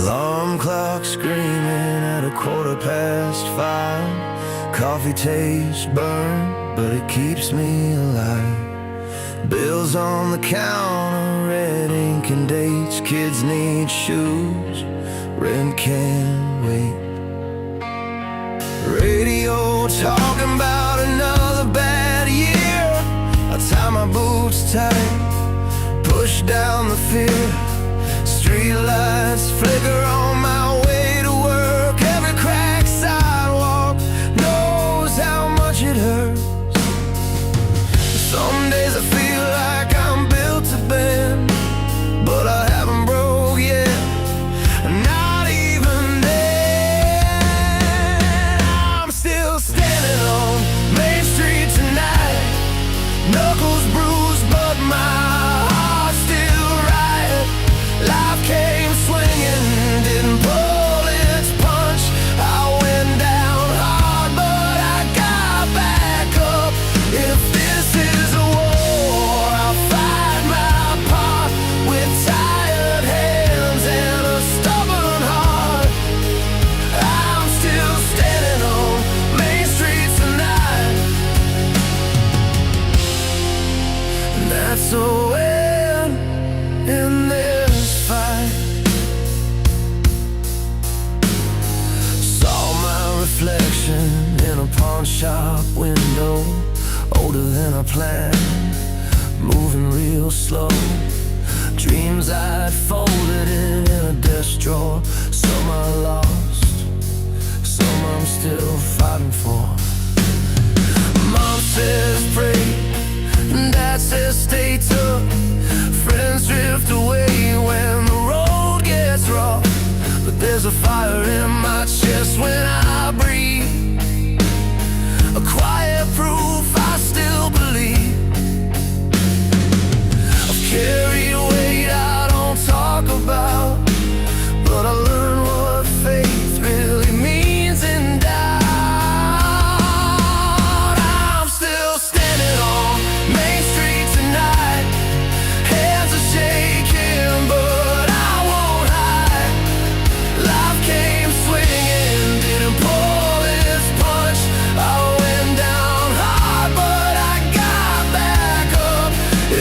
Alarm clock screaming at 5:15. Coffee tastes burnt, but it keeps me alive. Bills on the counter, red ink and dates. Kids need shoes, rent can't wait. Radio talking about another bad year. I tie my boots tight, push down the fear. Street lights flicker on my way to work. Every cracked sidewalk knows how much it hurts. Some days I feel like I'm built to bend, but I haven't broke yet, not even then. I'm still standing on Main Street tonight, knuckles bruised but my heart still right. Life came swinging, didn't pull its punch. I went down hard, but I got back up. If this is a war, I'll fight my part with tired hands and a stubborn heart. I'm still standing on Main Street tonight, and that's a win in this fight. Saw my reflection in a pawn shop window, older than I planned, moving real slow. Dreams I'd folded in a desk drawer. Some I lost, some I'm still fighting for. Mom says pray, Dad says stay tough. Friends drift away when the road gets rough, but there's a fire in my chest when I breathe, a quiet proof I still believe. I've carried weight I don't talk about, but I learned what faith really means in doubt. I'm still standing on Main Street tonight. Hands are shaking, but I won't hide. Life came swinging, didn't pull its punch. I went down hard, but I got back up.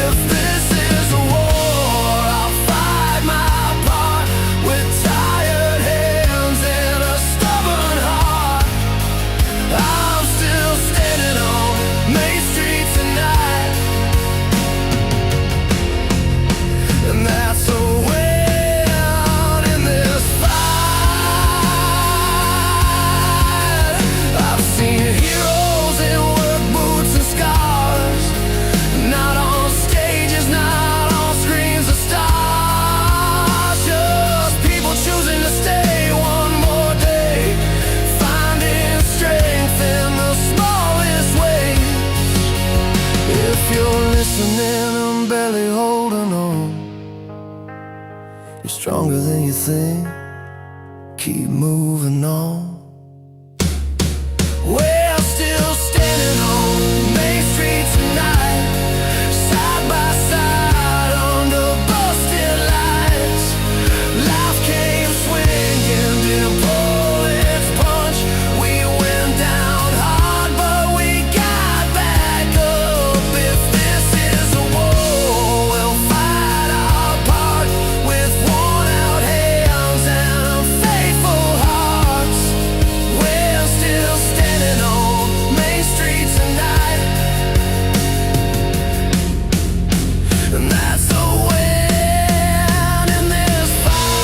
If this is a war, I'll fight my part with tired hands and a stubborn heart. I'm still standing on Main Street tonight, and that's a win in this fight. I've seen heroes in work boots and scars, not on stages, not on screens of stars. Just people choosing to stay one more day, finding strength in the smallest ways. If you're listening, I'm barely holding on. You're stronger than you think. Keep moving on. We're still standing on Main Street tonight, side by side under busted lights. Life came swinging, didn't pull its punch. We went down hard, but we got back up. If this is a war, we'll fight our part with worn out hands and unfaithful hearts. We're still standing on Main Street tonight, and that's a win in this fight.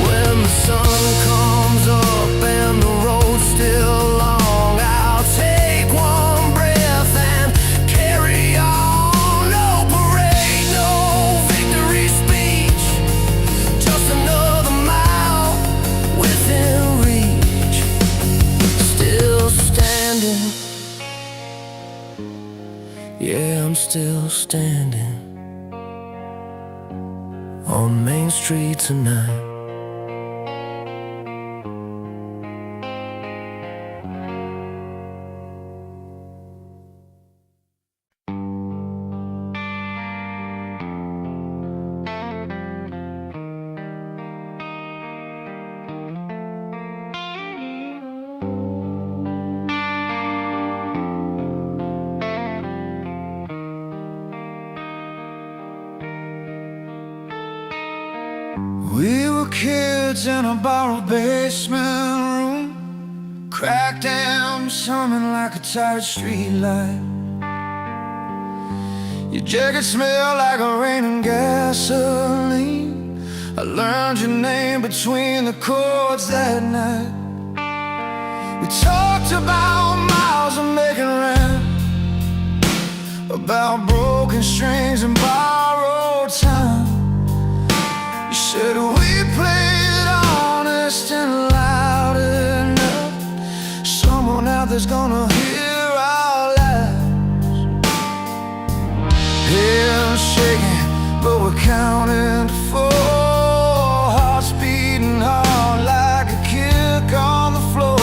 When the sun comes up and the road's still long, I'll take one breath and carry on. No parade, no victory speech, just another mile within reach. Still standing, yeah, I'm still standing on Main Street tonight. We were kids in a borrowed basement room, cracked amps humming like a tired street light. Your jacket smelled like a rain and gasoline. I learned your name between the chords that night. We talked about miles of making rent, about broken strings and borrowed time. You said we played honest and loud enough. Someone out there's gonna hear our laughs. Hands shaking, but we're counting to 4. Hearts beating hard like a kick on the floor.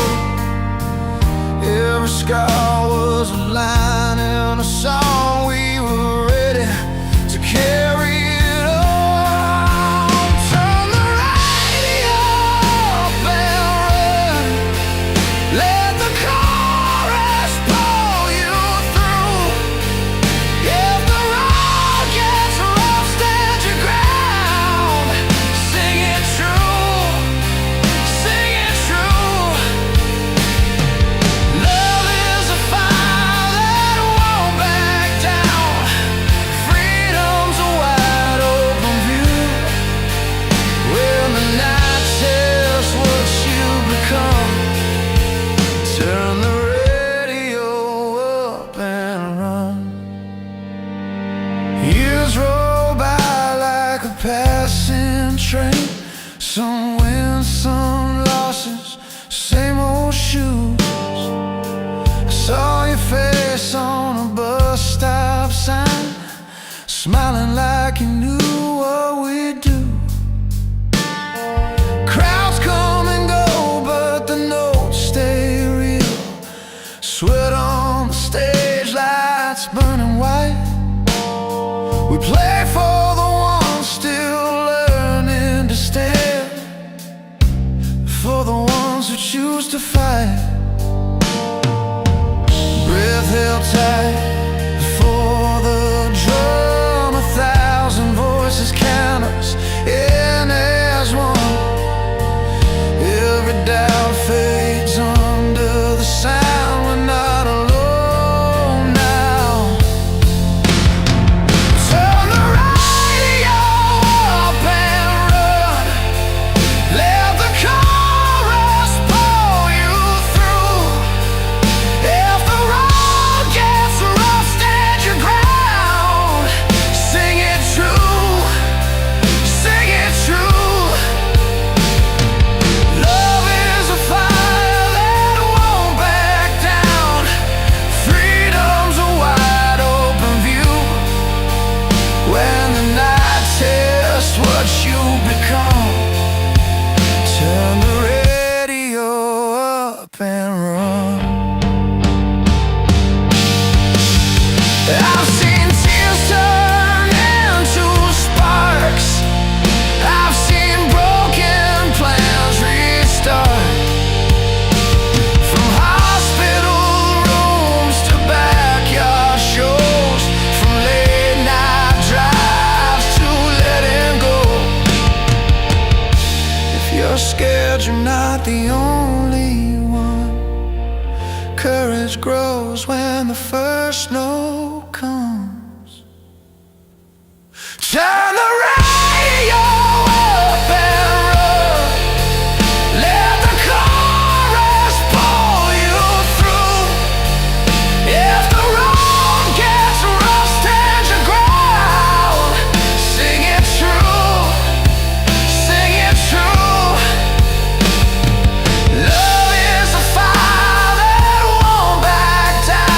Every scar was a line in a song. We were ready to carry it on. Turn the radio up and run. Let the chorus pull you through. If the road gets rough, stand your ground. Sing it true, sing it true. Love is a fire that won't back down. Freedom's a wide open view. When the night tells what you become, turn the radio up and run. Years roll by like a passing train. Some wins, some losses, same old shoes. I saw your face on a bus stop sign, smiling like you knew what we'd do. Crowds come and go, but the notes stay real. Sweat on the stage, lights burning white. We play for the ones still learning to stand, for the ones who choose to fight. Breath held tight before the drum. 1,000 voices count us in as one. Every doubt fades under the sound. We're not alone now. Turn the radio up and run. Let the chorus pull you through. If the road gets rough, stand your ground. Sing it true, sing it true. Love is a fire that won't back down. Freedom's a wide open view. When the night tests what you become, turn the radio up and run. I've seen tears turn into sparks. I've seen broken plans restart. From hospital rooms to backyard shows, from late night drives to letting go. If you're scared, you're not the only one. Courage grows when the first no comes. Turn the radio up and run. Let the chorus pull you through. If the road gets rough, stand your ground. Sing it true, sing it true. Love is a fire that won't back down.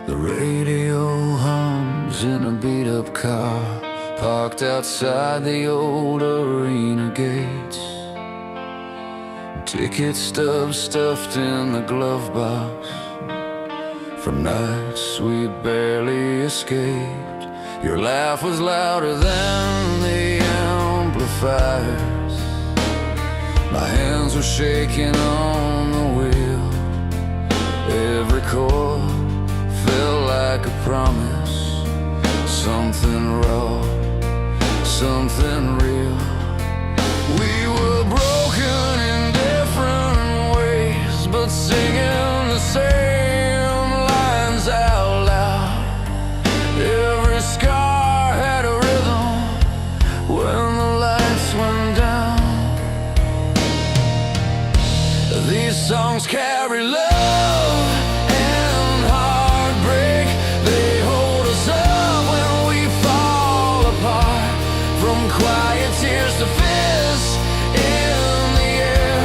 The radio hums in a beat-up car, parked outside the old arena gates. Ticket stubs stuffed in the glove box from nights we barely escaped. Your laugh was louder than the amplifiers. My hands were shaking on the wheel. Every chord felt like a promise, something raw, something real. We were broken in different ways, but singing the same lines out loud. Every scar had a rhythm when the lights went down. These songs carry love and heartbreak. They hold us up when we fall apart. From quiet tears to fists in the air,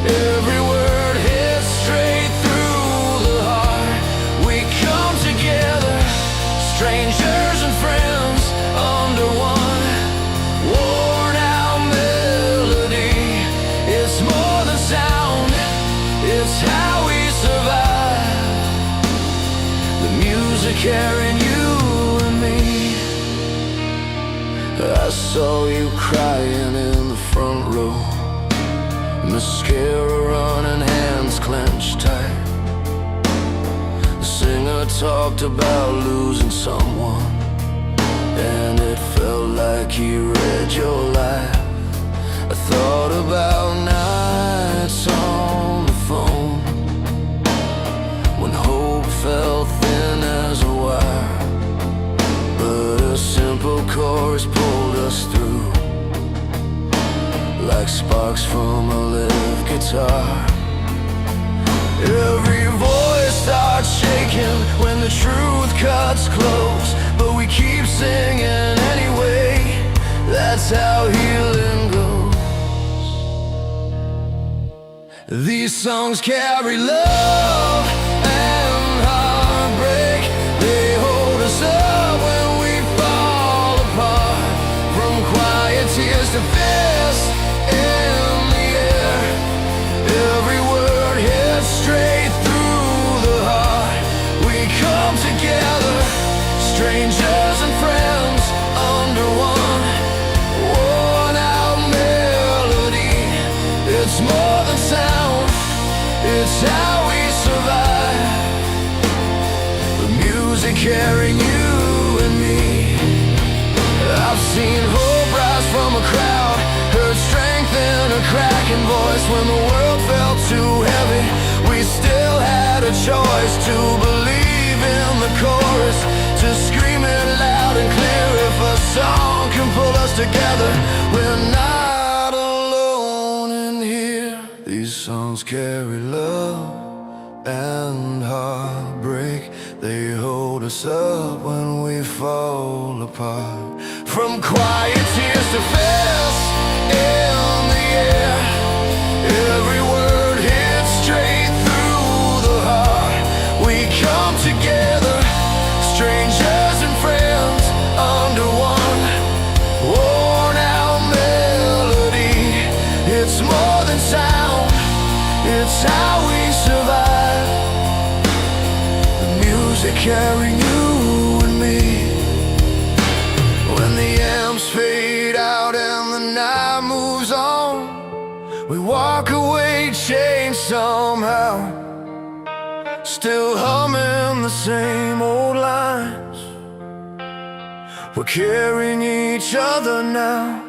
every word hits straight through the heart. We come together, strangers and friends, under one worn out melody. It's more than sound, it's how we survive. The music carrying you and me. I saw you crying in the front row, mascara running, hands clenched tight. The singer talked about losing someone, and it felt like he read your life. I thought about nights on the phone when hope felt thin as a wire, but a simple chorus pulled us through, like sparks from a lit guitar. Every voice starts shaking when the truth cuts close, but we keep singing anyway. That's how healing goes. These songs carry love and heartbreak. They hold us up when we fall apart. From quiet tears to fists in the air, every word hits straight through the heart. We come together, strangers and friends, under one worn out melody. It's more than sound, it's how we survive. The music carrying you and me. I've seen hope rise from a crowd, heard strength in a cracking voice. When the world felt too heavy, we still had a choice to believe in the chorus, to scream it loud and clear. If a song can pull us together, we're not alone in here. These songs carry love and heartbreak. They hold us up when we fall apart. From quiet tears to fists in the air, every word hits straight through the heart. We come together, strangers and friends, under one worn out melody. It's more than sound, it's how we survive. The music carrying you and me. When the amps fade out and the night moves on, we walk away changed somehow, still humming the same old lines. We're carrying each other now.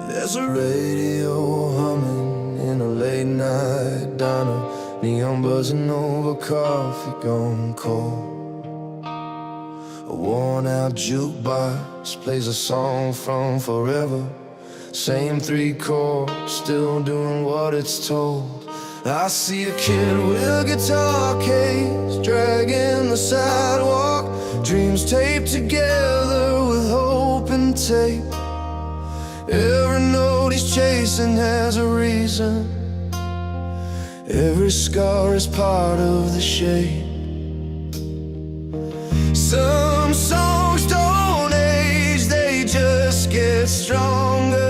There's a radio humming in a late night diner, neon buzzing over coffee gone cold. A worn out jukebox plays a song from forever, same three chords, still doing what it's told. I see a kid with a guitar case dragging the sidewalk, dreams taped together with hope and tape. Every note he's chasing has a reason, every scar is part of the shape. Some songs don't age, they just get stronger.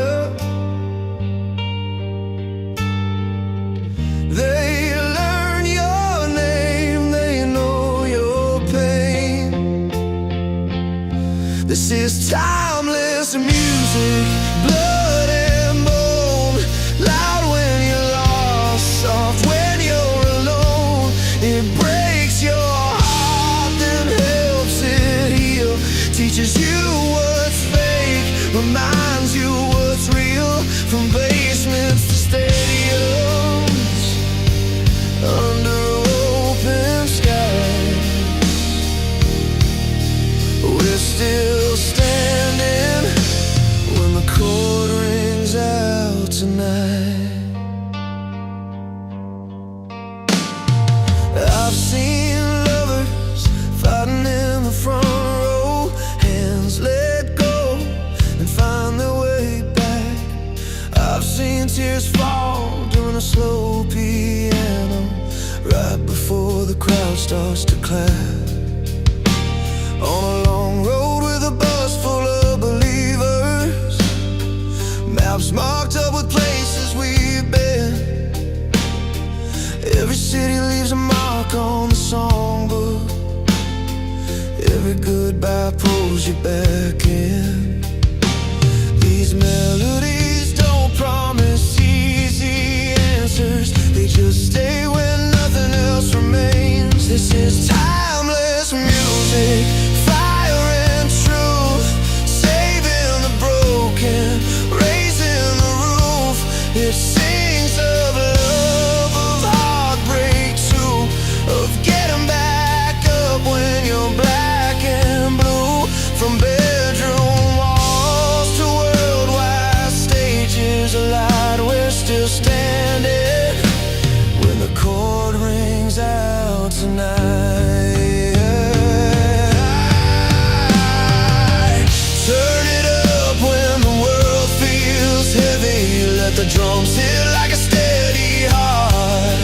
They learn your name, they know your pain. This is timeless music, blood and bone, loud when you're lost, soft when you're alone. It breaks your heart, then helps it heal, teaches you what's fake, reminds you what's real. From basements to stadiums, under open skies, we're still standing when the chord rings out tonight. I've seen lovers fighting in the front row, hands let go and find their way back. I've seen tears fall during a slow piano, right before the crowd starts to clap. On a long road with a bus full of believers, maps marked up with places we've been. Every city leaves a mark on the songbook, every goodbye pulls you back in. These melodies don't promise easy answers, they just stay when nothing else remains. This is timeless music, fire and truth, saving the broken, raising the roof. It sings of love, of heartbreak too, of getting back up when you're black and blue. From bedroom walls to worldwide stages alight, we're still standing when the chord rings out tonight. Turn it up when the world feels heavy, let the drums hit like a steady heart.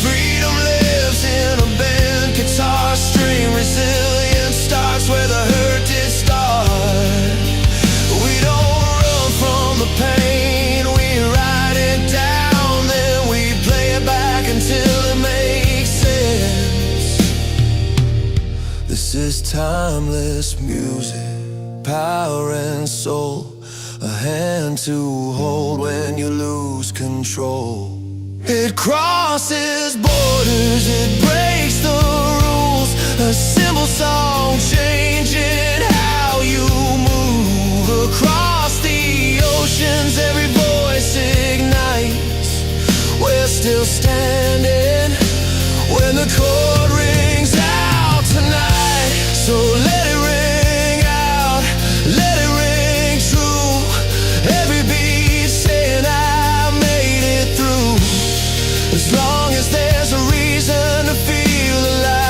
Freedom lives in a band, guitar string, resilience starts where the hurt did start. We don't run from the pain, we write it down, then we play it back until it makes sense. This is timeless music, power and soul, a hand to hold when you lose control. It crosses borders, it breaks the rules, a simple song changing how you move. Across the oceans, every voice ignites, we're still standing when the chord rings out tonight. So let it ring out, let it ring true, every beat saying I made it through. As long as there's a reason to feel alive,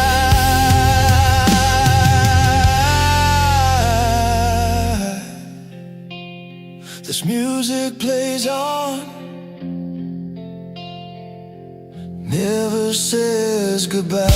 this music plays on, never says goodbye.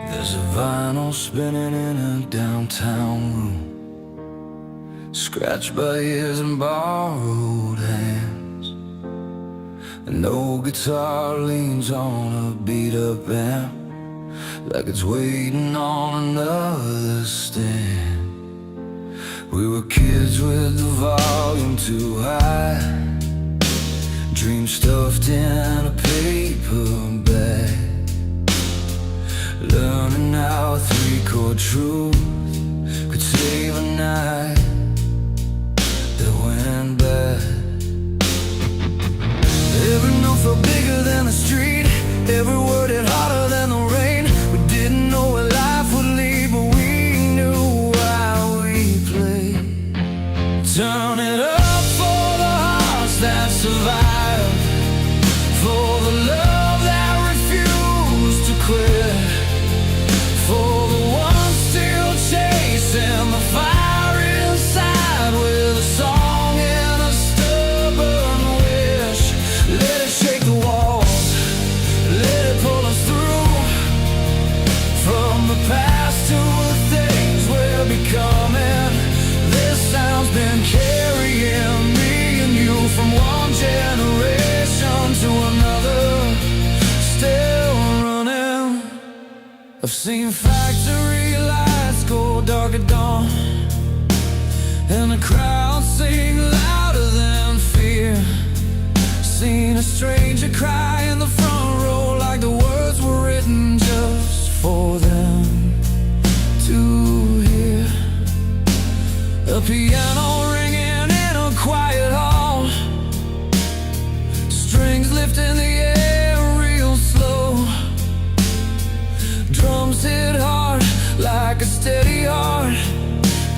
There's a vinyl spinning in a downtown room, scratched by years and borrowed hands. An old guitar leans on a beat-up amp, like it's waiting on another stand. We were kids with the volume too high, Dreams stuffed in a paper bag, learning how a three-chord truth could save a night that went bad. Every note felt bigger than the street, every word hit harder than the rain. We didn't know where life would lead, but we knew how we played. Turn it up for the hearts that survive, for the love that refused to quit, for the ones still chasing the fire inside with a song and a stubborn wish. Let it shake the walls, let it pull us through, from the past to the things we're becoming. This sound's been carrying me and you from one generation to another, still running. I've seen factory lights go dark at dawn, and the crowd sing louder than fear. Seen a stranger cry in the front row like the words were written just for them to hear. A piano ringing in a quiet hall, strings lifting in the air real slow, drums hit hard like a steady heart,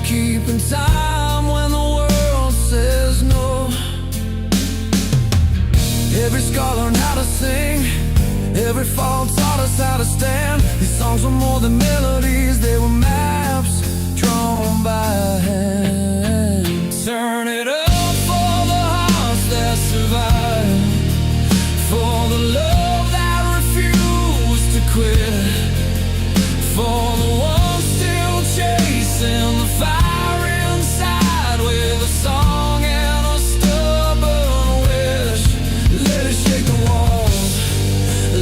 keeping time when the world says no. Every scar learned how to sing, every fall taught us how to stand. These songs were more than melodies, they were maps drawn by hand. Turn it up for the hearts that survive, for the love that refused to quit, for the ones still chasing the fire inside with a song and a stubborn wish. Let it shake the walls,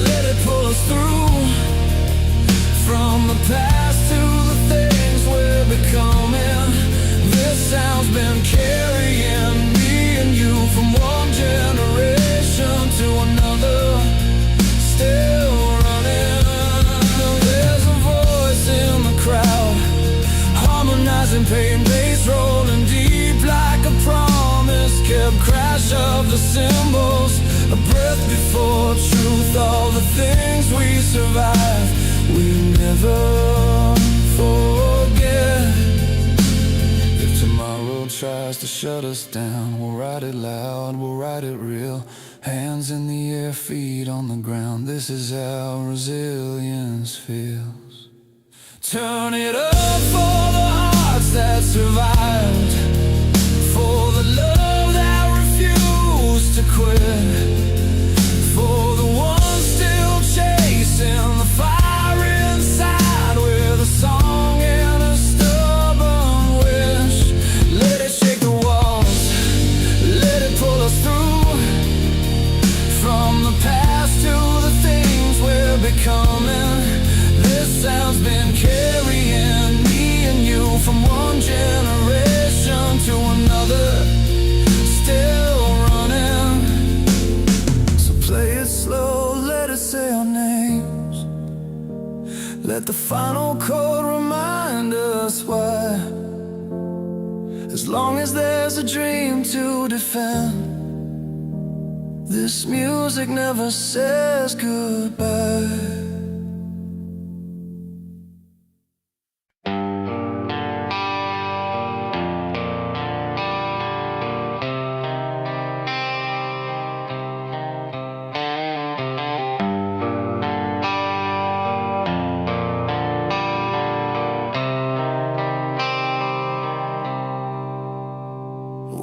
let it pull us through, from the past to the things we're becoming. This sound's been carrying me and you from one generation to another, still running. There's a voice in the crowd, harmonizing pain bass, rolling deep like a promise. Kept crash of the cymbals, a breath before truth. All the things we survived, we never forget. If tomorrow tries to shut us down, we'll write it loud, we'll write it real. Hands in the air, feet on the ground, this is how resilience feels. Turn it up for the hearts that survived, for the love that refused to quit, for the ones still chasing the fire inside with a song and a stubborn wish. Let it shake the walls, let it pull us through, from the past to the things we're becoming. This sound's been carrying me and you from one generation to another, still running. So play it slow, let it say our names, let the final chord remind us why. As long as there's a dream to defend, this music never says goodbye.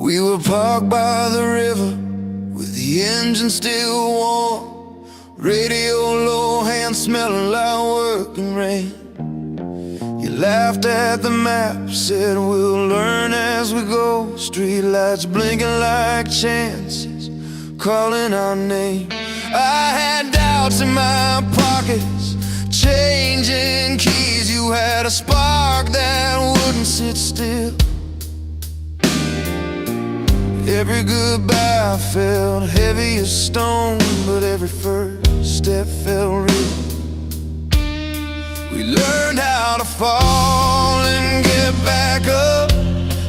We were parked by the river with the engine still warm, radio low, hands smelling like work and rain. You laughed at the map, said we'll learn as we go. Street lights blinking like chances, calling our name. I had doubts in my pockets, changing keys. You had a spark that wouldn't sit still. Every goodbye felt heavy as stone, but every first step felt real. We learned how to fall and get back up,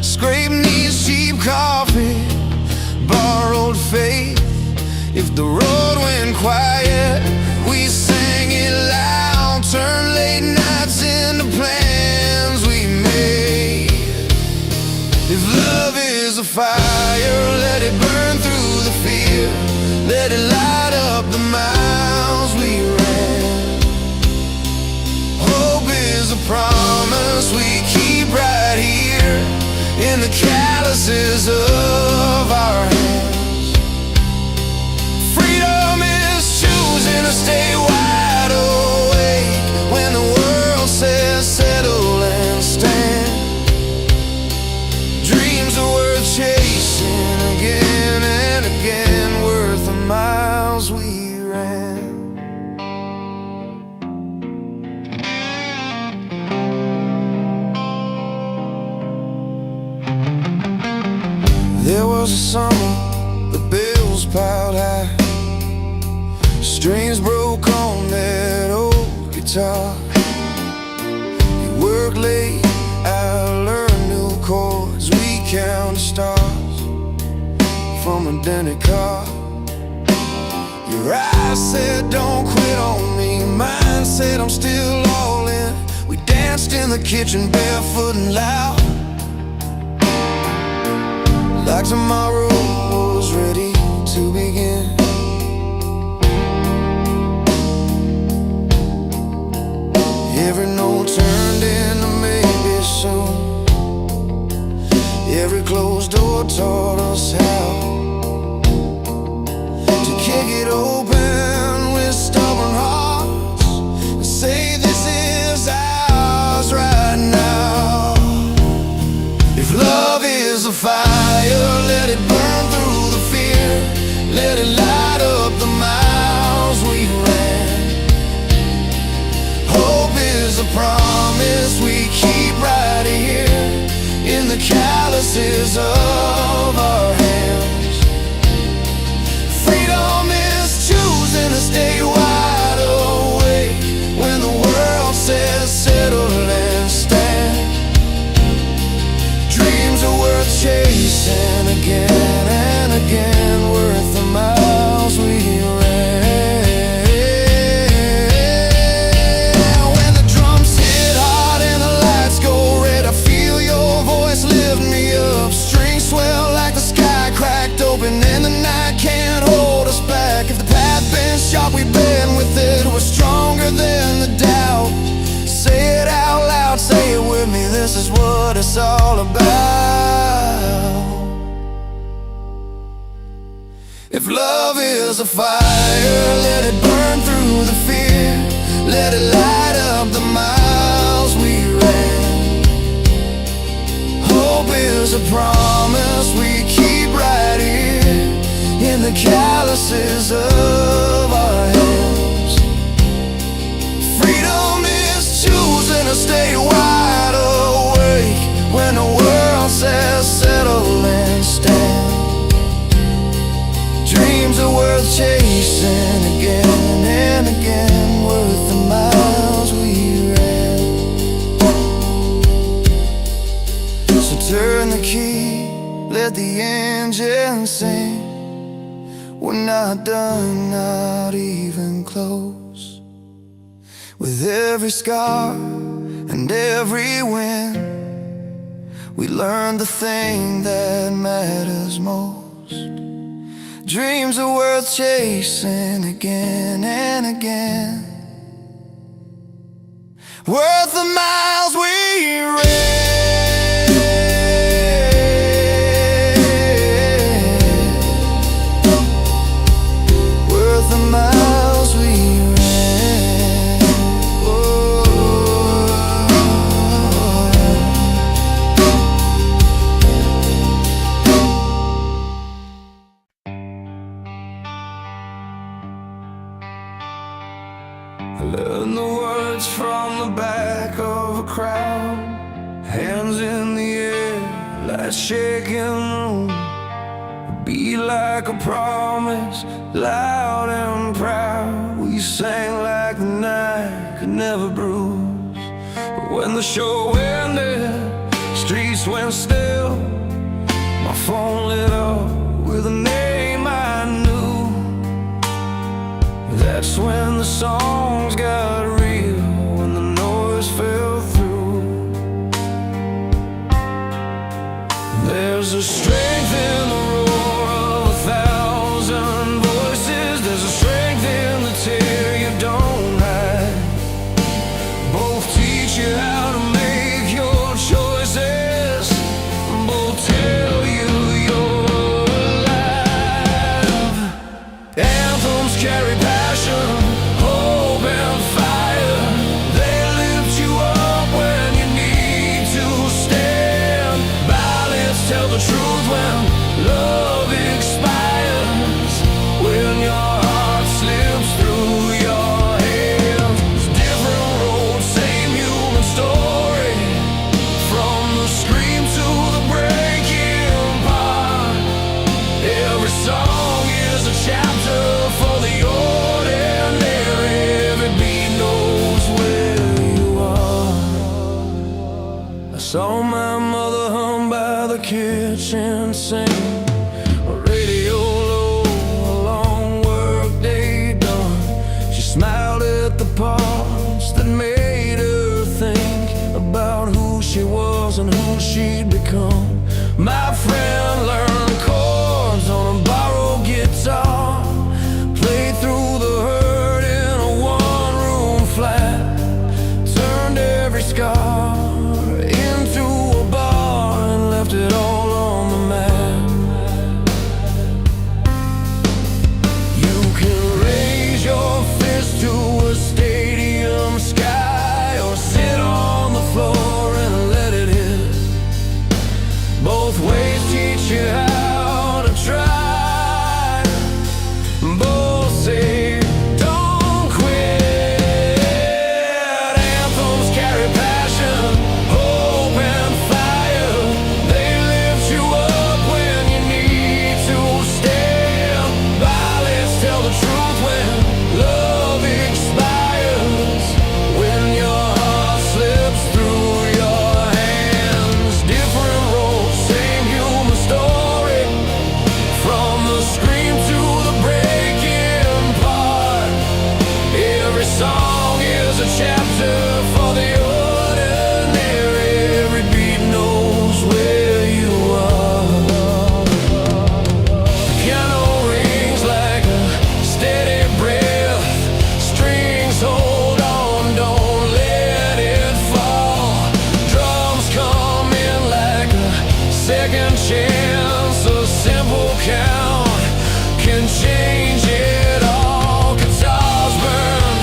scrape knees, cheap coffee, borrowed faith. If the road went quiet, we sang it loud, turned late nights into plans we made. If love is a fire, let it burn through the fear, let it light up the miles we ran. Hope is a promise we keep right here in the calluses of our hands. Freedom is choosing to stay wide awake when the world says settle and stand. Dreams are worth chasing again and again, worth the miles we ran. There was a summer, the bills piled high, strings broke on that old guitar. You worked late, I learned new chords, we counted stars from a dented car. Your eyes said don't quit on me, mine said I'm still all in. We danced in the kitchen barefoot and loud, like tomorrow was ready to begin. Every note turned into maybe soon, every closed door taught us how to kick it open with stubborn hearts and say this is ours right now. If love is a fire, let it burn through the fear, let it light up the miles we ran. Hope is a promise we keep right here in the calluses of our hands. Freedom is choosing to stay wide awake when the world says settle and stand. Dreams are worth chasing again and again, worth the miles we ran. When the drums hit hard and the lights go red, I feel your voice lift me up. Strings swell like the sky cracked open and the night can't hold us back. If the path been sharp, we bend with it, we're stronger than the doubt. Say it out loud, say it with me, this is what it's all about. If love is a fire, let it burn through the fear, let it light up the miles we ran. Hope is a promise we keep right here in the calluses of our hands. Freedom is choosing to stay wide awake when the world says settle and stand. Dreams are worth chasing again and again, worth the miles we ran. So turn the key, let the engine sing. We're not done, not even close. With every scar and every win, we learn the thing that matters most. Dreams are worth chasing again and again, worth the miles we ran. Worth the miles we ran. I learned the words from the back of a crowd, hands in the air, lights shaking room. beat like a promise, loud and proud. We sang like the night could never bruise. But when the show ended, streets went still. My phone lit up with a name I knew. That's when the songs got real, when the noise fell through. There's a strength in the roar of 1,000 voices. There's a strength in the tear you don't hide. Both teach you how to make your choices. Both tell you you're alive. Anthems carry passion, hope and fire. They lift you up when you need to stand. Ballads tell the truth when love expires. When your heart slips through your hands. Different roads, same human story. From the scream to the breaking part. Every song is a chapter for the ordinary. Every beat knows where you are. I saw my mother hum by the kitchen sink, a radio low, a long work day done. She smiled at the parts that made her think about who she was and who she'd become. My friend learned chords on a borrowed guitar, played through the hurt in a one-room flat, turned every scar into a bar and left it all on the map. You can raise your fist to a stadium sky, or sit on the floor and let it hit. Both ways teach you how to try. Both say don't quit. Anthems carry passion, hope and fire. They lift you up when you need to stand. Ballads tell the truth when love expires. When your heart slips through your hands. Different roads, same human story. From the scream to the breaking part. Every song is a chapter for the ordinary. Every beat knows where you are. Piano rings like a steady breath. Strings hold on, don't let it fall. Drums come in like a second chance. A simple count can change it all. Guitars burn,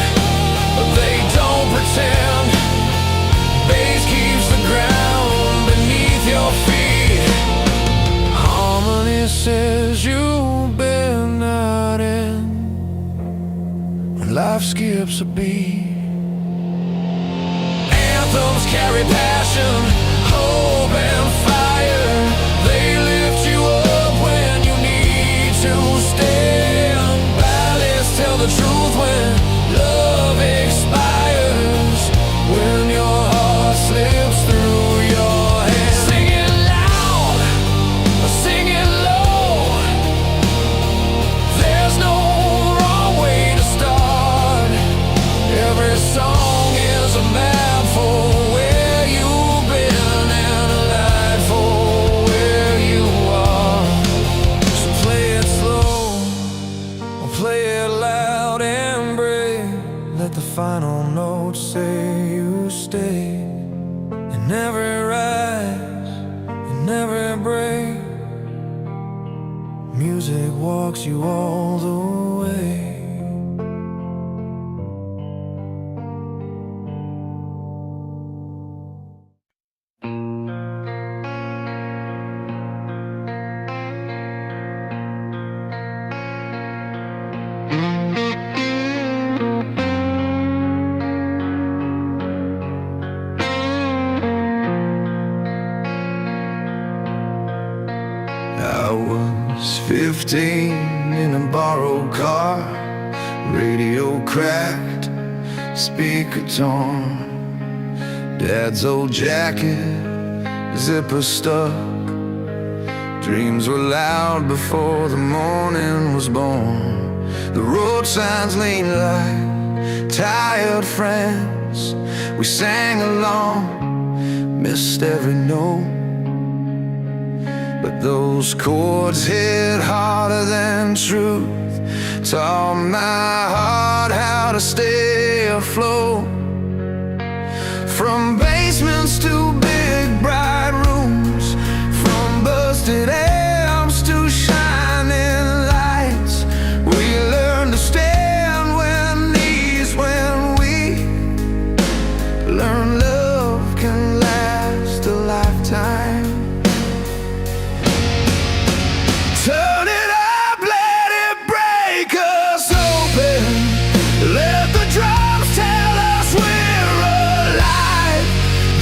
but they don't pretend. Bass keeps the ground beneath your feet. Harmony says you've been not in. When life skips a beat. Anthems carry passion, hope and fire. They lift you up when you need to stand. Ballads tell the truth when love expires. When your heart slips through your hands. Sing it loud, sing it low. There's no wrong way to start. Every song is a map for where you've been and a light for where you are. So play it slow, or play it loud and brave. Let the final notes say you stay. In every rise, in every break, music walks you all the way. I was 15 15 in a borrowed car, radio cracked, speaker torn. Dad's old jacket, zipper stuck. Dreams were loud before the morning was born. The road signs lean like tired friends. We sang along, missed every note. But those chords hit harder than truth, taught my heart how to stay afloat. From basements to big bright rooms, from busted amps to shining lights, we learned to stand when knees when we learn love can last a lifetime. Turn it up, let it break us open. Let the drums tell us we're alive.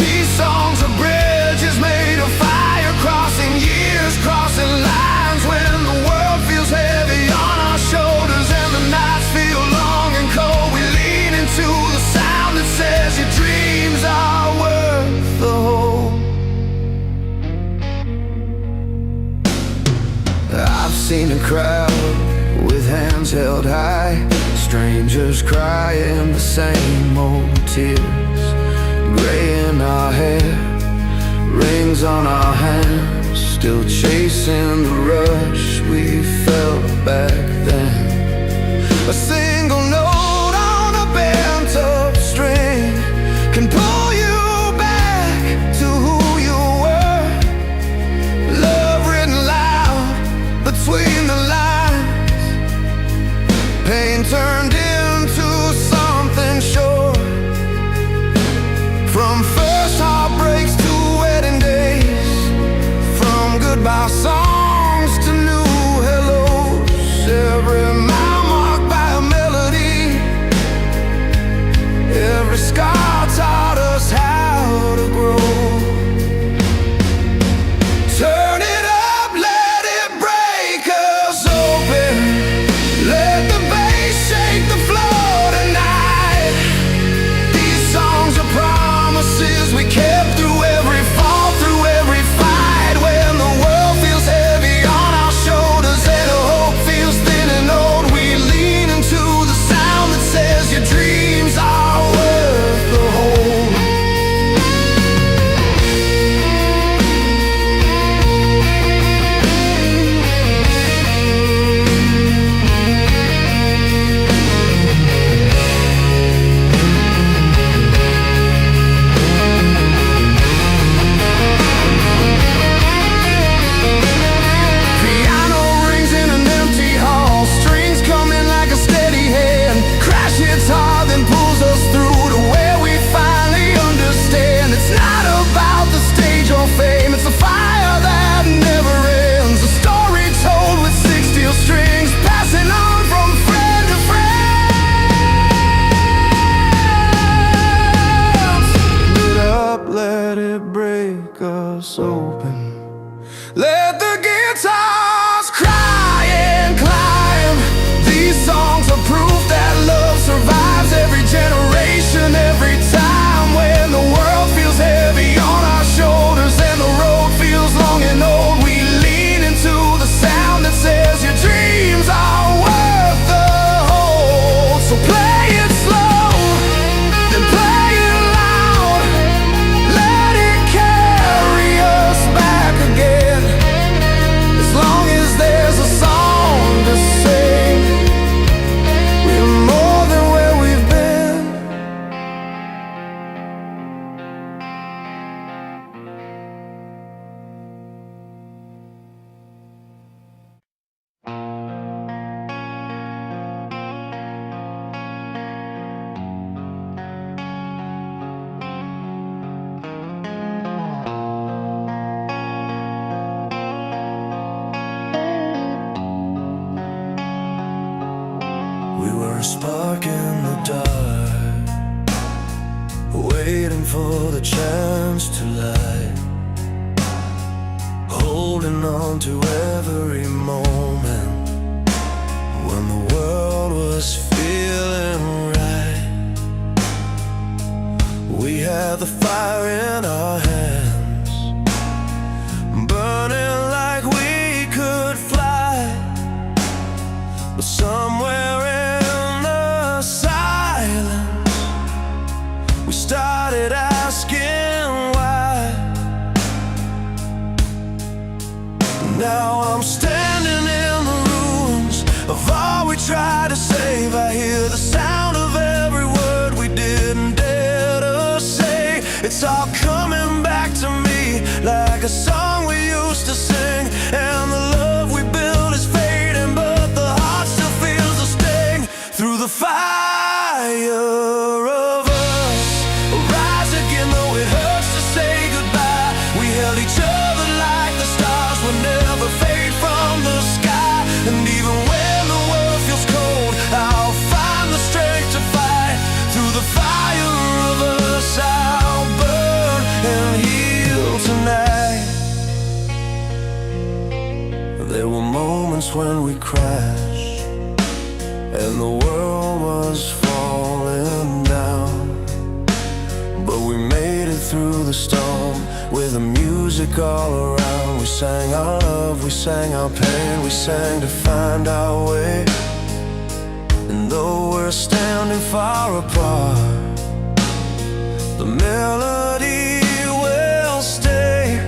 These songs are bridges made of fire, crossing years, crossing lines. When the world feels heavy on our shoulders and the nights feel long and cold, we lean into the sound that says your dreams are worth the hold. I've seen a crowd with hands held high, strangers crying the same old tears. Gray in our hair, rings on our hands, still chasing the rush we felt back then. A single note on a bent up string can pull you back to who you were. Love written loud between the lines, pain turned into something sure. From first heartbreaks to wedding days, from goodbye songs to new hellos, every mile marked by a melody, every scar taught us how to grow. Turn it up, let it break us open. Let the bass shake the floor tonight. These songs are promises we kept through every fall, through every fight. When the world feels heavy on our shoulders and hope feels thin and old, we lean into the sound that says your dreams are worth the hold. Piano rings in an empty hall, strings come in like a steady hand. Crash hits hard, then pulls us through to where we finally understand. It's not about the stage or fame, it's a fire that never ends. A story told with six steel strings, passing on from friend to friend. Get up, let it break us open. Let the guitars cry and climb. These songs are proof that love survives every generation, every time. When the world feels heavy on our shoulders and the road feels long and old, we lean into the sound that says your dreams are worth the hold. So play it slow, then play it loud. Let it carry us back again. As long as there's a song to sing, we're more than where we've been. We were a spark in the dark, waiting for the chance to light, holding on to every moment. it's all coming back to me, like a song we used to sing. And the love we built is fading, but the heart still feels the sting. Through the fire of us, we'll rise again, though it hurts to say goodbye. We held each other like the stars would never fade from the sky. And even when the world feels cold, I'll find the strength to fight. Through the fire of us, I'll burn and heal tonight. There were moments when we crashed, and the world was falling down, but we made it through the storm with the music all around. We sang our love, we sang our pain, we sang to find our way. And though we're standing far apart, the melody will stay.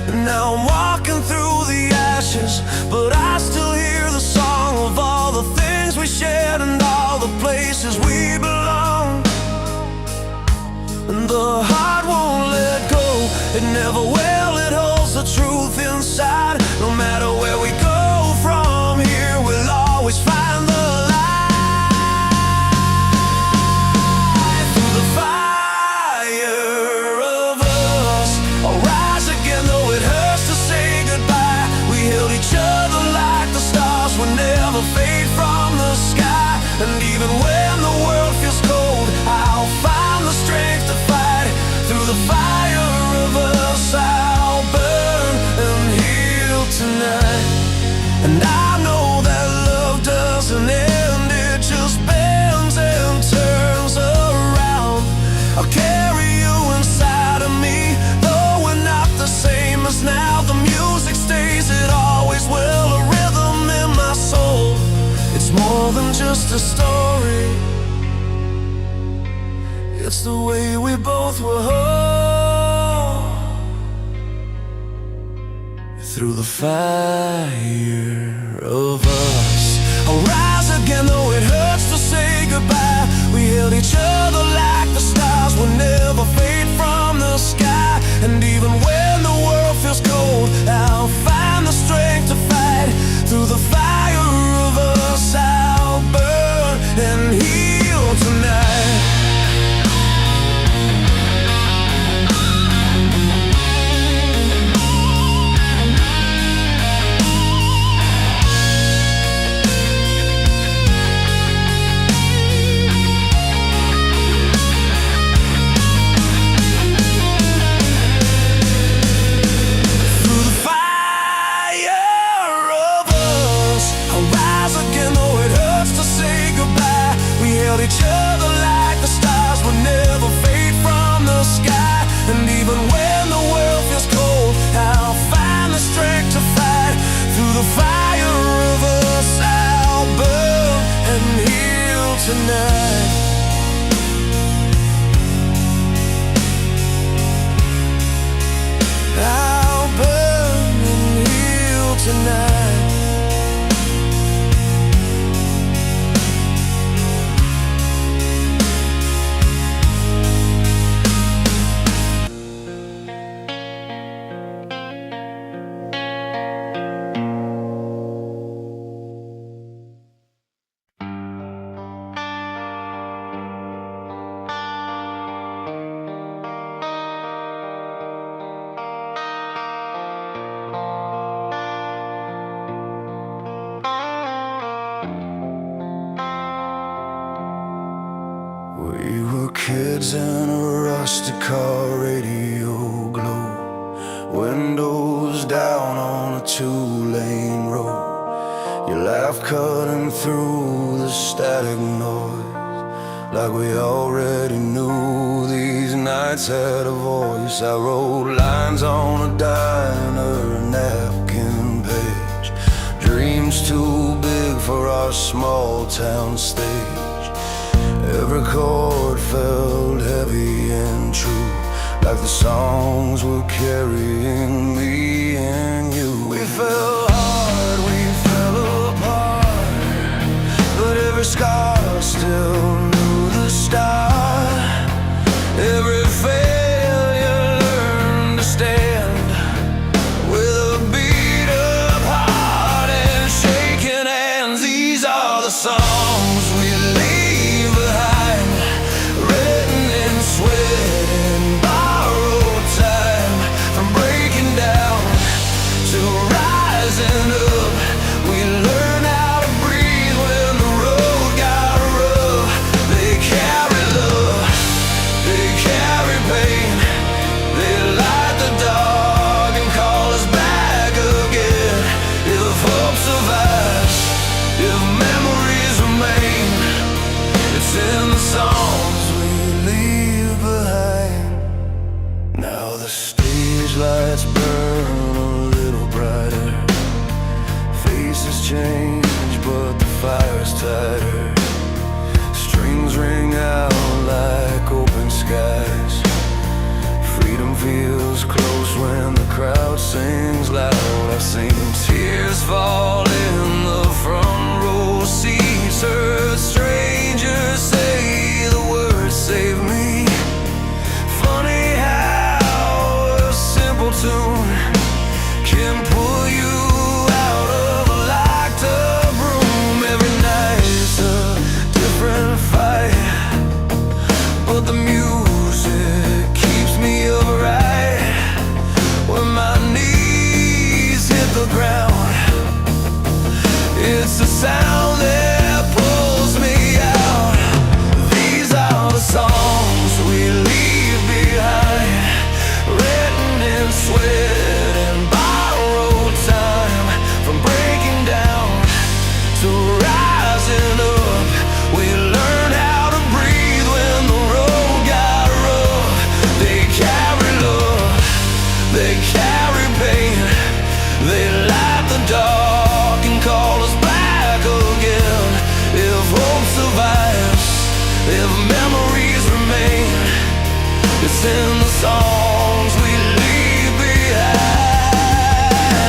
And now I'm walking through the ashes, but I still hear the song of all the things we shared and all the places we belong. And the heart won't let go, it never will, it holds the truth inside. No matter where we go from here, we'll always find the light. Through the fire of us, I'll rise again, though it hurts to say goodbye. We held each other like the stars would never fade from the sky. And even when the world feels cold, I'll find the strength to fight. Through the fire of us, I'll burn and heal tonight. And I know that love doesn't end, it just bends and turns around. I'll carry you inside of me, though we're not the same as now. The music stays, it always will, a rhythm in my soul. It's more than just a story, it's the way we both were whole. Through the fire of us, I'll rise again, though it hurts to say goodbye. We held each other like the stars will never fade from the sky. And even when the world feels cold, I'll find the strength to fight. Through the fire of us, I'll burn and heal tonight. Each other like the stars will never fade from the sky. And even when the world feels cold, I'll find the strength to fight. Through the fire of us, I'll burn and heal tonight. I'll burn and heal tonight. We were kids in a rusty car, radio glow, windows down on a two-lane road. Your laugh cutting through the static noise, like we already knew these nights had a voice. I wrote lines on a diner napkin page, dreams too big for our small town stage. Every chord felt heavy and true, like the songs were carrying me and you. We fell hard, we fell apart, but every scar still knew the start. Every face hope survives, if memories remain, it's in the songs we leave behind. Now the stage lights burn a little brighter, faces change but the fire's tighter. Strings ring out like open skies. Freedom feels close when the crowd sings loud. I've seen tears fall in the front row seats, heard strangers say the words save me. Funny how a simple tune can pull you out of a locked up room. Every night's a different fight, but the music keeps me upright. When my knees hit the ground, it's the sound that pulls me out. These are the songs we leave behind, written in sweat and borrowed time. From breaking down to rising up, we learn how to breathe when the road got rough. They carry love, they carry pain, they light the dark and call us back again. If hope survives, if memories remain, it's in the songs we leave behind.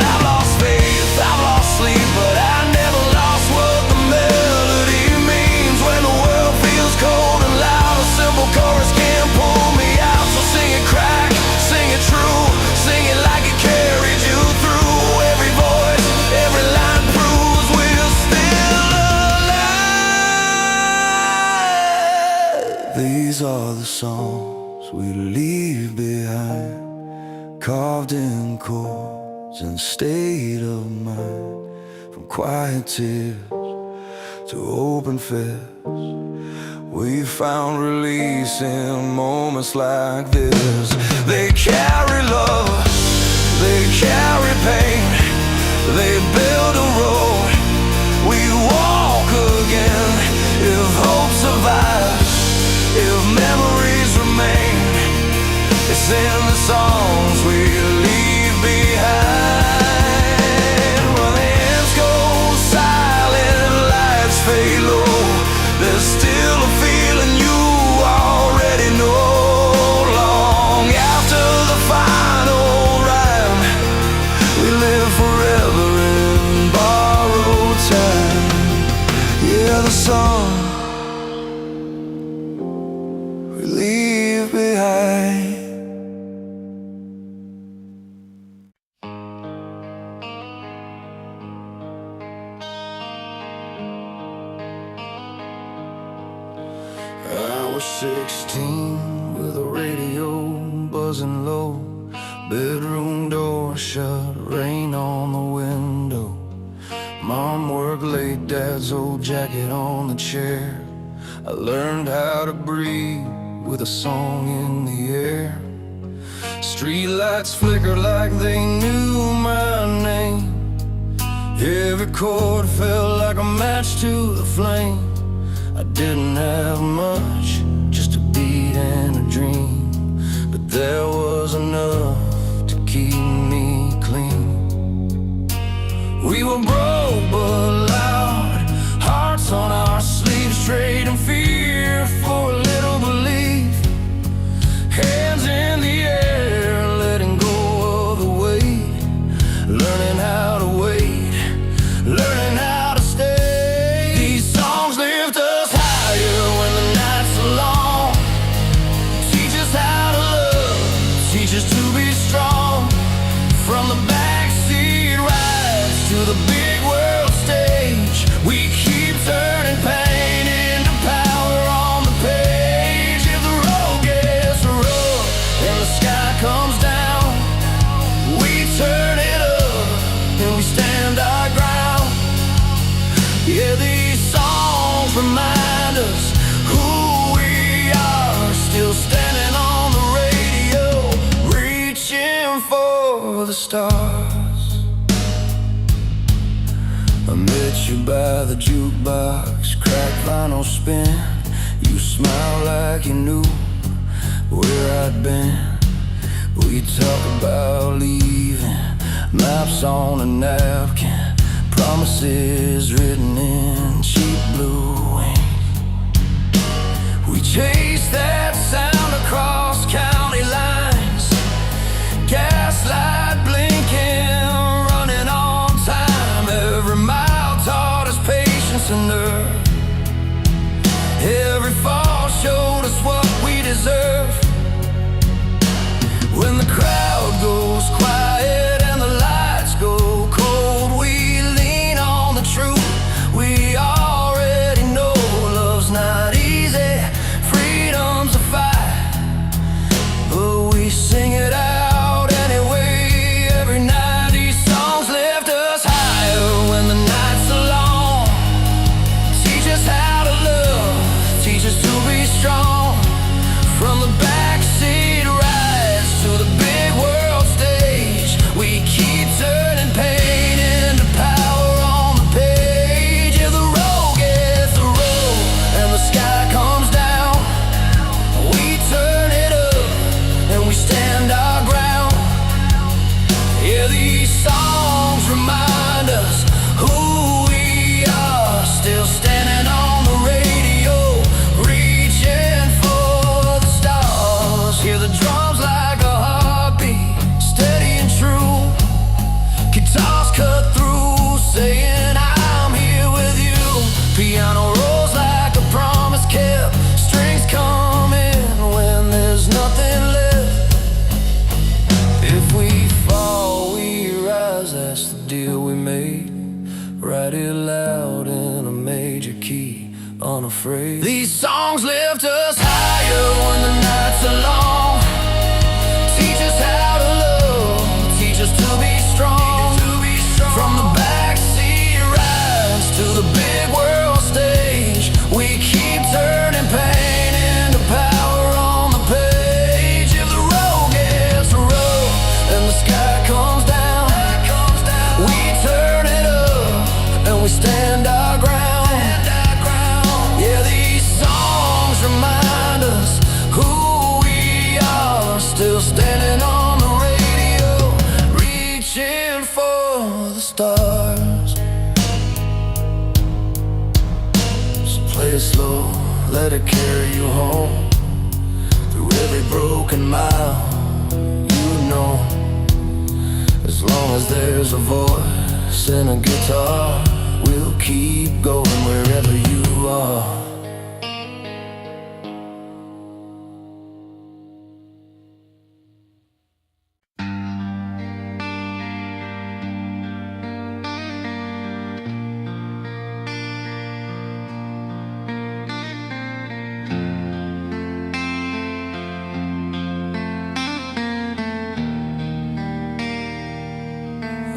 I've lost faith, I've lost sleep, but I never lost what the melody means. When the world feels cold and loud, a simple chorus can pull me out. So sing it crack, sing it true, sing it like it carried you through. Every voice, every line proves we're still alive. These are the songs we leave behind, carved in chords and state of mind. From quiet tears to open fists, we found release in moments like this. They carry love, they carry pain, they build a road, we walk again. If hope survives, if memories remain, it's in the songs we leave behind. When the ends go silent, lights fade low, there's still a feeling you already know. Long after the final rhyme, we live forever in borrowed time. Yeah, the song we leave behind. I was 16 with a radio buzzing low, bedroom door shut, rain on the window. Mom worked late, dad's old jacket on the chair. I learned how to breathe with a song in the air. Street lights flickered like they knew my name. Every chord felt like a match to the flame. I didn't have much, just a beat and a dream, but there was enough to keep me clean. We were broke but loud, hearts on our sleeves, trading fear for a little belief. Hands in the air, letting go of the weight, learning how to wait, learning how to stay. These songs lift us higher when the nights are long, teach us how to love, teach us to be strong. From the backseat rides to the big world stage, we keep turning pain into power on the page. If the road gets rough and the sky comes down, we turn it up and we stand our ground. Yeah, these songs remind us who we are, still standing on the radio, reaching for the stars. I met you by the jukebox, cracked vinyl spin. You smiled like you knew where I'd been. We talk about leaving, maps on a napkin, promises written in cheap blue ink. We chase that sound across county lines, gaslight blinking, running on time. Every mile taught us patience and nerve. Every fall showed us what we deserve. When the crowd goes quiet and the lights go cold, we lean on the truth we already know. Love's not easy, freedom's a fight, but we sing it out anyway. Every night these songs lift us higher when the nights are long. Teach us how to love, teach us to be strong. From the backseat rides to the big world stage, we keep turning pain into power on the page. If the road gets the road and the sky comes down, we turn it up and we stand our ground. Yeah, these songs remind us who we are, still standing on the radio, reaching for the stars. Hear the drums like a heartbeat, steady and true. Guitars cut through, saying I'm here with you. Piano rolls like a promise kept, strings come in when there's nothing left. If we fall, we rise, that's the deal we made. Write it loud in a major key, unafraid. These songs lift us higher when the nights are long. Teach us how to love, teach us to be strong. From the backseat rides to the big world stage, we keep turning pain into power on the page. If the road gets rough and the sky comes down, we turn it up and we stand our ground. Yeah, these songs remind us who we are, still standing on the radio, reaching for the stars. So play it slow, let it carry you home, through every broken mile. You know, as long as there's a voice and a guitar, we'll keep going wherever you are.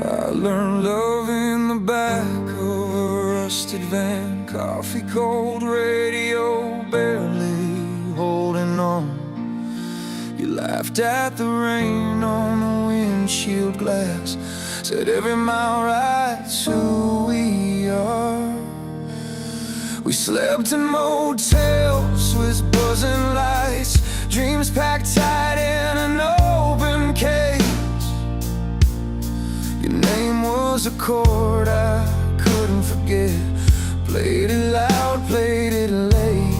I learned love in the back of a rusted van, coffee cold, radio barely holding on. You laughed at the rain on the windshield glass, said every mile ride's who we are. We slept in motels with buzzing lights, dreams packed tight in an open cage. Your name was a chord I couldn't forget, played it loud, played it late.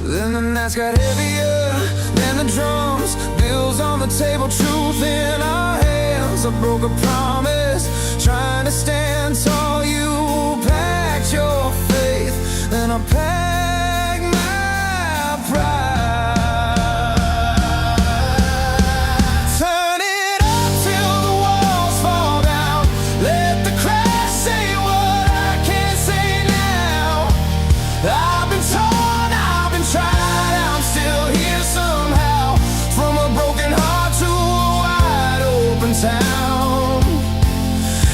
Then the nights got heavier than the drums, bills on the table, truth in our hands. I broke a promise, trying to stand tall. You packed your faith, then I packed my pride.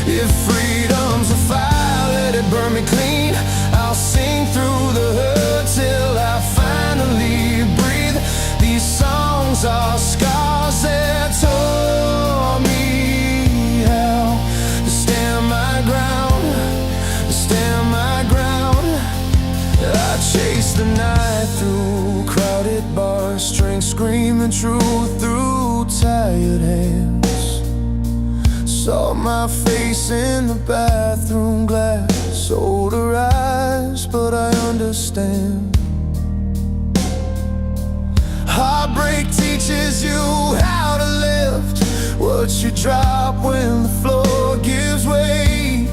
If freedom's a fire, let it burn me clean. I'll sing through the hurt till I finally breathe. These songs are scars that taught me how screaming truth through tired hands. Saw my face in the bathroom glass, odorized, but I understand. Heartbreak teaches you how to lift what you drop when the floor gives way.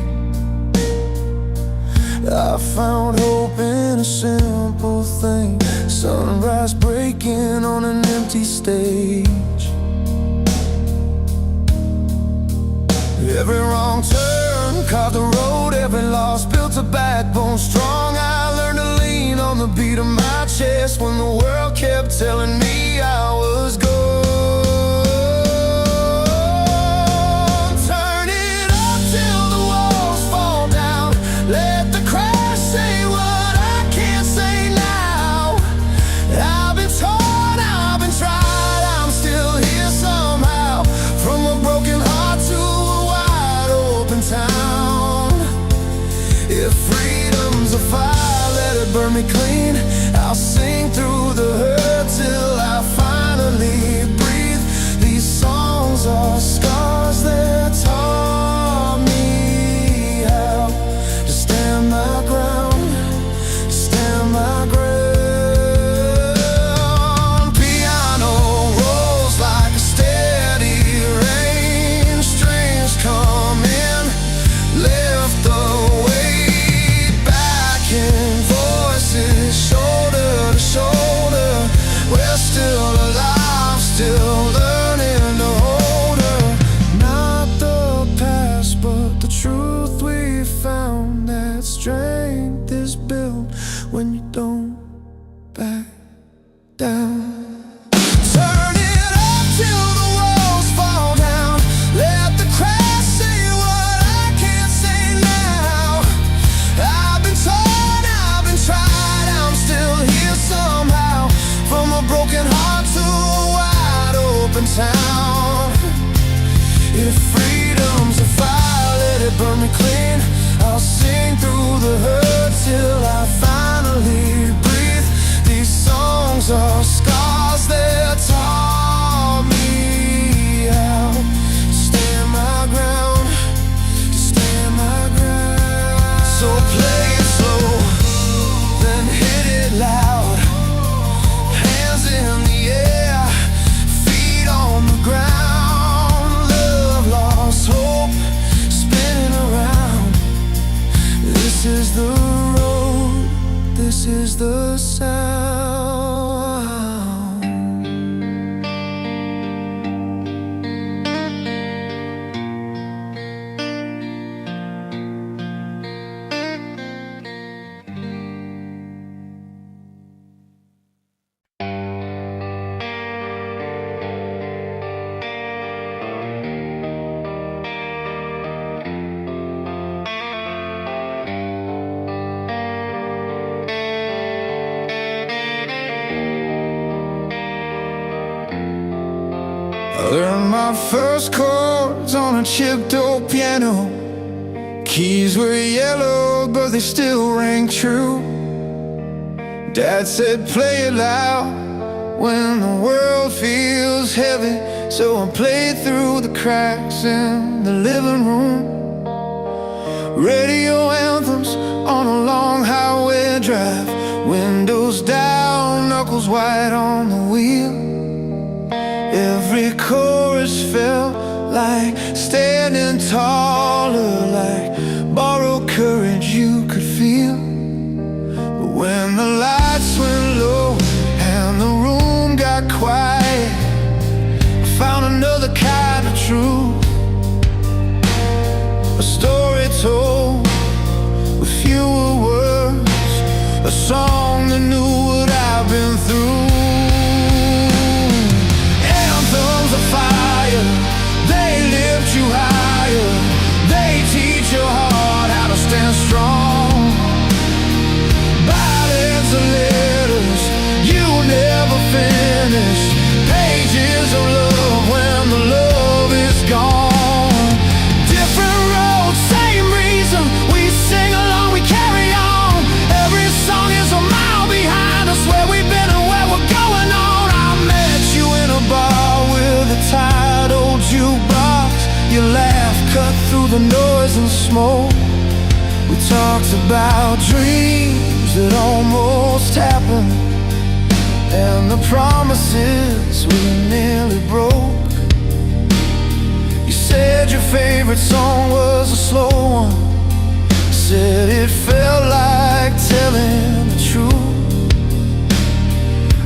I found hope in a simple thing, sunrise breaking on an empty stage. Every wrong turn carved the road, every loss built a backbone strong. I learned to lean on the beat of my chest when the world kept telling me I was gone. Turn it up till the walls fall down, let the crash say what I can't say now. I've been torn, I've been tried, I'm still here somehow. From a broken heart to a wide open town. If freedom's a fire, let it burn me clean. I'll sing through the hurt till I finally breathe. These songs are scars that taught me how to stand my ground, to stand my ground. Piano rolls like a steady rain, strings come in, lift the weight back in voices, shoulder to shoulder. We're still alive, still learning to hold her. Not the past, but the truth we found, that strength is built when you don't back down. Turn it up till the walls fall down, let the crash say what I can't say now. I've been torn, I've been tried, I'm still here somehow. From a broken heart to a wide open town. If freedom's a fire, let it burn me clean. I'll sing through the hurt till I finally breathe. These songs are scars that taught me how to stand my ground, to stand my ground. So play it slow, then hit it loud. Hands in the air, feet on the ground. Love lost, hope spinning around. This is the road, this is the sound. I learned my first chords on a chipped old piano. Keys were yellow, but they still rang true. Dad said play it loud when the world feels heavy, so I played through the cracks in the living room. Radio anthems on a long highway drive, windows down, knuckles white on the wheel. Every chorus felt like standing taller, like borrowed courage you could feel. But when the lights went low and the room got quiet, I found another kind of truth. A story told with fewer words, a song that knew what I've been through. Anthems of fire, they lift you higher, they teach your heart how to stand strong. Ballads of letters you never finish, pages of love when the love is gone. Different roads, same reason, we sing along, we carry on. Every song is a mile behind. noise and smoke. We talked about dreams that almost happened, and the promises we nearly broke. You said your favorite song was a slow one. Said it felt like telling the truth.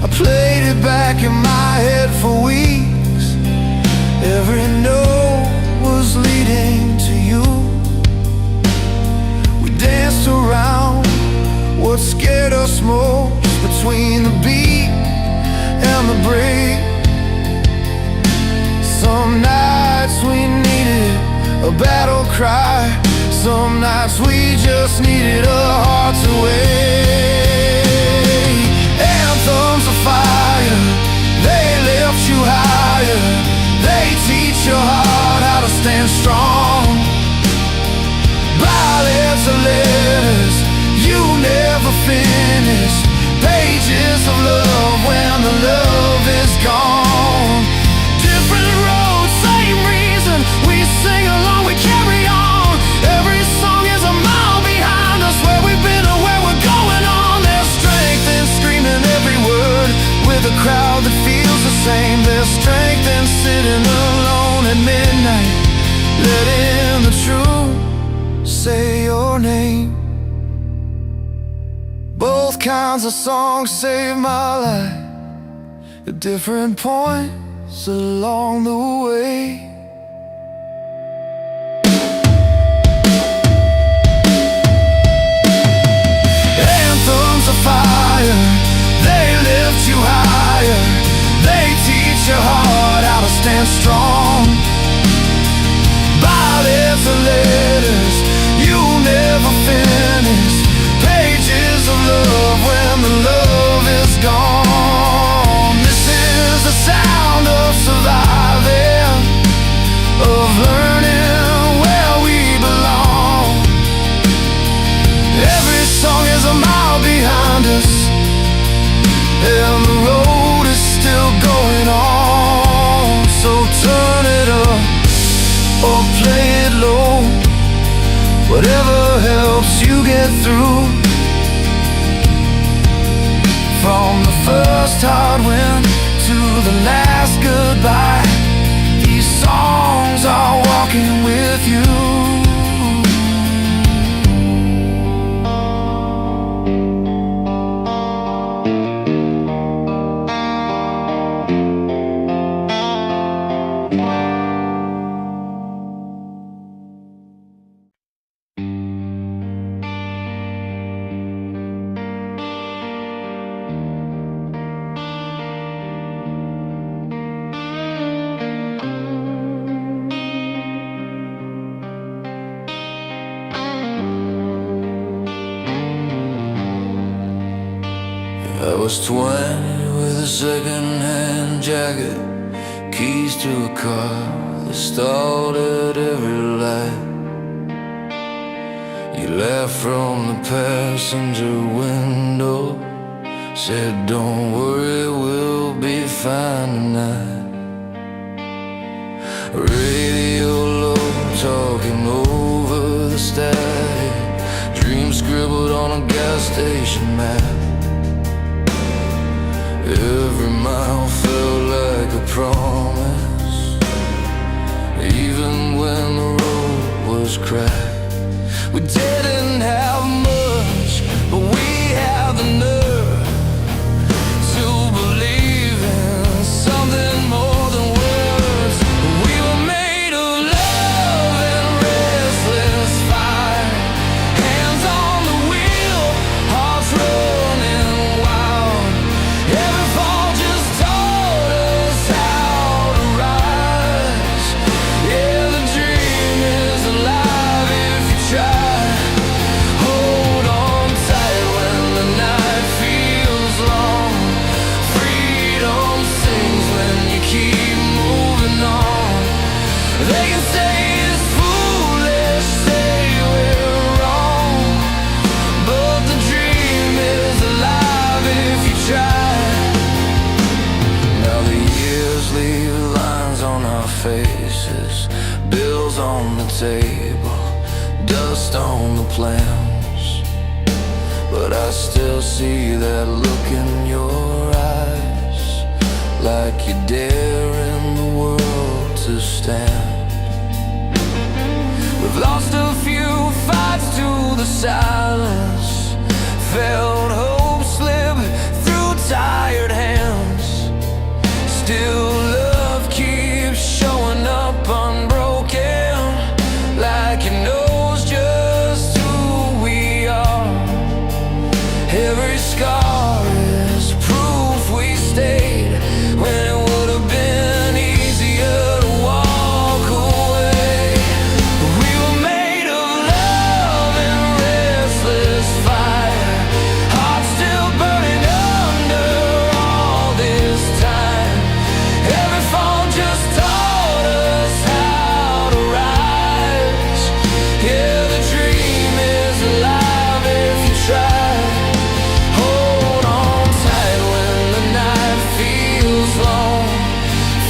I played it back in my head for weeks. Every note was leading to you. We danced around what scared us most, between the beat and the break. Some nights we needed a battle cry. Some nights we just needed a heart to wake. Anthems of fire, they lift you higher. They teach your heart how to stand strong. Ballads of letters you never finish. Pages of love when the love is gone. Different roads, same reason. We sing along, we carry on. Every song is a mile behind us, where we've been or where we're going on. There's strength in screaming every word with a crowd that feels the same. There's strength in sitting alone at midnight, letting the truth say your name. Both kinds of songs saved my life at different points along the way. Anthems of fire, they lift you higher. They teach your heart how to stand strong. Ballads of letters you never finish. Pages of love when the love is gone. This is the sound of surviving, of learning where we belong. Every song is a mile behind us, and the road is still going on. So turn it up or play it low, whatever helps you get through. From the first hard win to the last goodbye, these songs are walking with you. I was 20 with a second-hand jacket, keys to a car that stalled at every light. You laughed from the passenger window, said don't worry, we'll be fine tonight. Radio low, talking over the static, dreams scribbled on a gas station map. Every mile felt like a promise, even when the road was cracked. We didn't have much, but we had the nerve to believe in something more than words. We were made of love and restless fire, hands on the wheel, hearts running wild. Every fall just taught us how to rise. Yeah, the dream is alive if you try. dust on the plans, but I still see that look in your eyes, like you're daring the world to stand. We've lost a few fights to the silence, felt hope slip through tired hands. Still love keeps showing up unbroken, like it knows just who we are. Every scar is proof we stayed when it would have been easier to walk away. We were made of love and restless fire, hearts still burning under all this time. Every fall just taught us how to rise. Yeah, the dream is alive if you try. Hold on tight when the night feels long.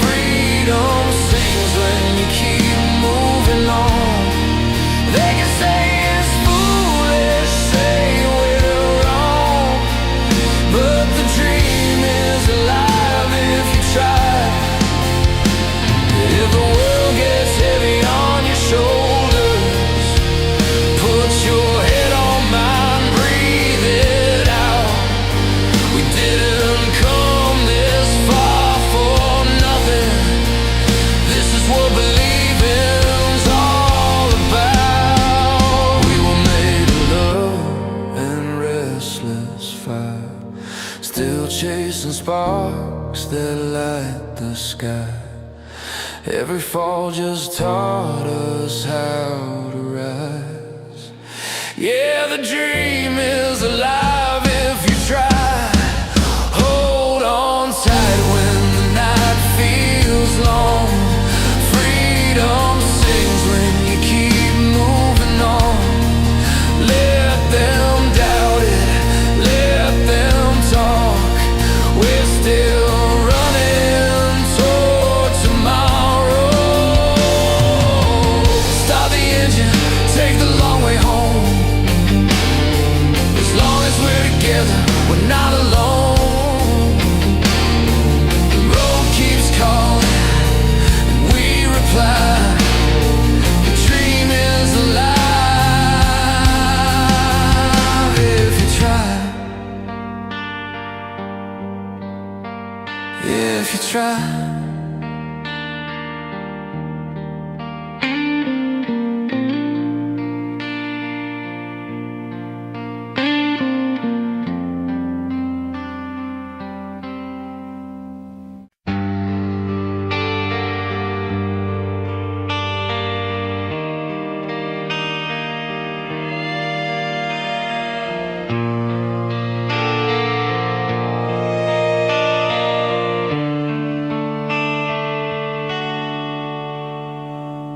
Freedom sings when you keep moving on. They can say it's foolish, say we're wrong, but the dream is alive if you try. If the world gets heavy on your shoulders, put your head on mine, breathe it out. We didn't come this far for nothing. This is what believing's all about. We were made of love and restless fire, still chasing sparks that light the sky. Every fall just taught us how to rise. Yeah, the dream is alive if you try. Hold on tight when the night feels long. Freedom sings when you keep moving on. Let them doubt it, let them talk. We're still running toward tomorrow. Stop the engine, take the long way home. As long as we're together, we're not alone. The road keeps calling, and we reply. The dream is alive if you try. If you try.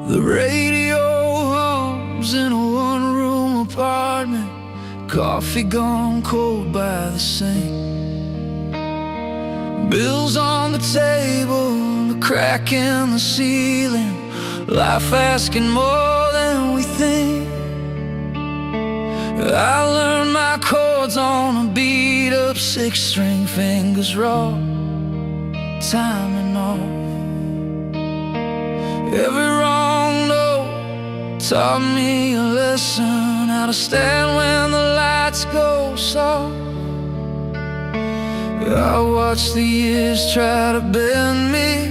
The radio hums in a one-room apartment, coffee gone cold by the sink. Bills on the table, a crack in the ceiling, life asking more than we think. I learned my chords on a beat-up six-string, fingers raw, timing off. Every wrong note taught me a lesson, how to stand when the lights go soft. I watched the years try to bend me,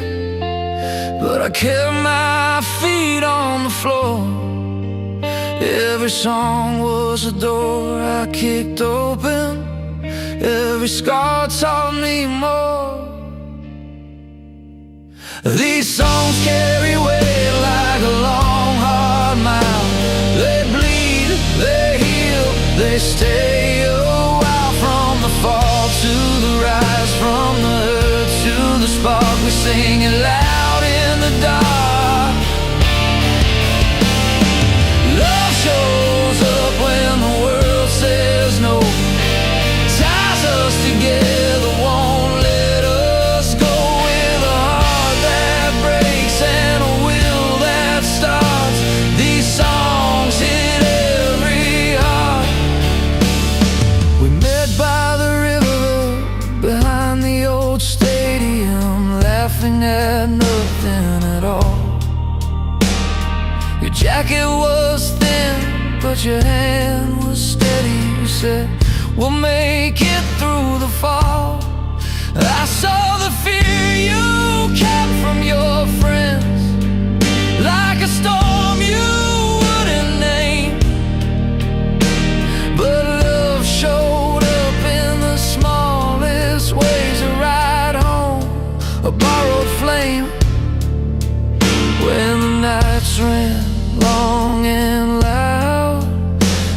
but I kept my feet on the floor. Every song was a door I kicked open, every scar taught me more. These songs carry weight like a long, hard mile. They bleed, they heal, they stay a while. From the fall to the rise, from the hurt to the spark, we sing it loud in the dark. Love shows up when the world says no, ties us together, won't let us go. With a heart that breaks and a will that starts, but your hand was steady. You said, we'll make it through the fall. I saw the fear you kept from your friends, like a storm you wouldn't name. But love showed up in the smallest ways, a ride home, a borrowed flame. When the nights ran long and loud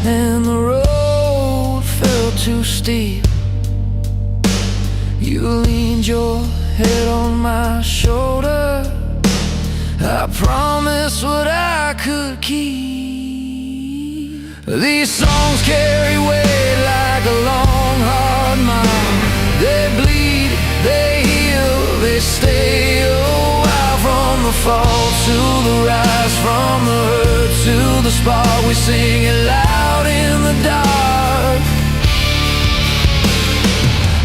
and the road felt too steep, you leaned your head on my shoulder. I promised what I could keep. These songs carry weight like a long, hard mile. They bleed, they heal, they stay a while. From the fall to the rise, from the hurt to the spark, we sing it loud in the dark.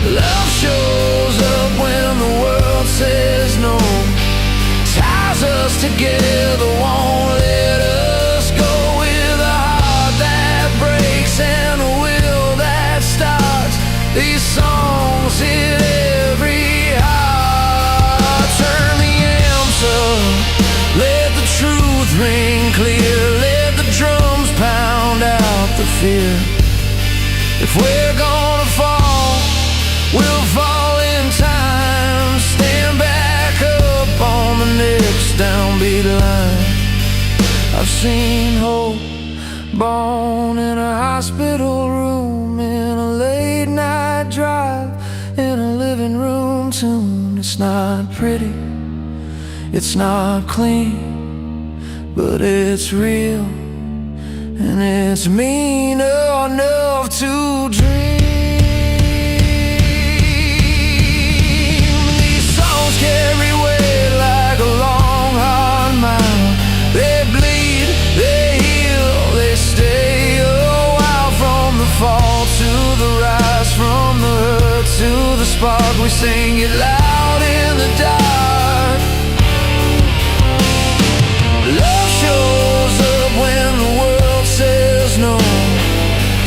Love shows up when the world says no, ties us together, won't let us go. With a heart that breaks and a will that starts, these songs hit every heart. Turn the amps up, let the truth ring clear, let the drums pound out the fear. If we're gonna fall, we'll fall in time. Stand back up on the next downbeat line. I've seen hope born in a hospital room, in a late night drive, in a living room tune. It's not pretty, it's not clean, but it's real, and it's mean enough to dream. Carry weight like a long, hard mile. They bleed, they heal, they stay a while. From the fall to the rise, from the hurt to the spark, we sing it loud in the dark. Love shows up when the world says no,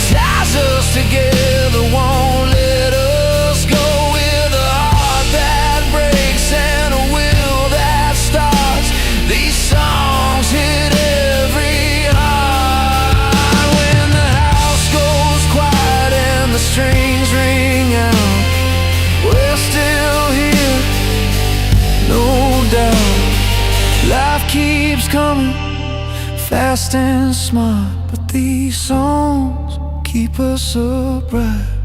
ties us together, won't let us go. With a heart that breaks and a will that starts, these songs hit every heart. When the house goes quiet and the strings ring out, we're still here, no doubt. Life keeps coming, fast and smart, but these songs keep us upright.